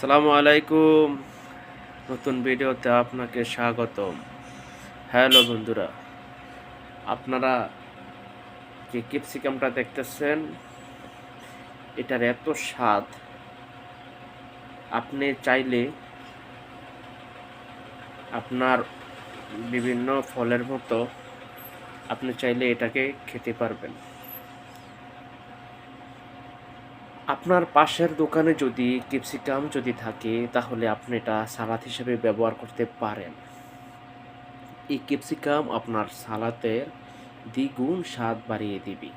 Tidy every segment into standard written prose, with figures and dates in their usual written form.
আসসালামু আলাইকুম। নতুন ভিডিওতে আপনাকে স্বাগতম। হ্যালো বন্ধুরা, আপনারা যে ক্যাপসিকামটা দেখতেছেন, এটার এত স্বাদ। আপনি চাইলে আপনার বিভিন্ন ফলের মতো আপনি চাইলে এটাকে খেতে পারবেন। আপনার পাশের দোকানে যদি ক্যাপসিকাম যদি থাকে, তাহলে আপনি এটা সালাদ হিসেবে ব্যবহার করতে পারেন। এই ক্যাপসিকাম আপনার সালাদের দ্বিগুণ স্বাদ বাড়িয়ে দিবে।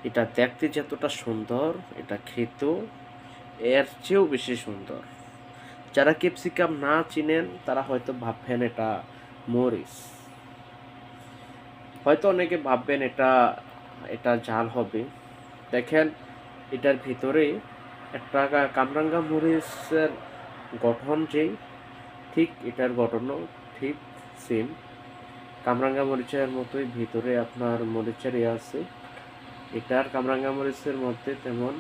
এটা দেখতে যতটা সুন্দর, এটা খেতেও এর চেয়েও বেশি সুন্দর। যারা ক্যাপসিকাম না চিনেন তারা হয়তো ভাববেন এটা মরিচ। হয়তো অনেকে ভাববেন এটা এটা ঝাল হবে। দেখেন, এটার ভিতরে একটা কামরাঙ্গা মরিচের গঠন যেই, ঠিক এটার গঠনও ঠিক সেম। কামরাঙ্গা মরিচের মতোই ভিতরে আপনার মরিচের আছে। এটার কামরাঙ্গা মরিচের মধ্যে তেমন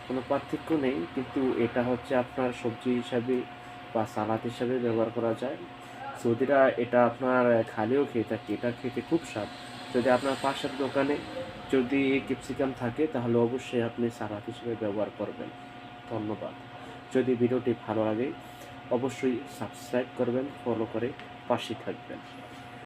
কোনো পার্থক্য নেই, কিন্তু এটা হচ্ছে আপনার সবজি হিসাবে বা সালাদ হিসাবে ব্যবহার করা যায়। সৌদিরা এটা আপনার খালিও খেয়ে থাকে, এটা খেতে খুব স্বাদ। যদি আপনার পাশের দোকানে যদি ক্যাপসিকাম থাকে, তাহলে অবশ্যই আপনি সালাদ হিসেবে ব্যবহার করবেন। ধন্যবাদ। যদি ভিডিওটি ভালো লাগে, অবশ্যই সাবস্ক্রাইব করবেন, ফলো করে পাশে থাকবেন।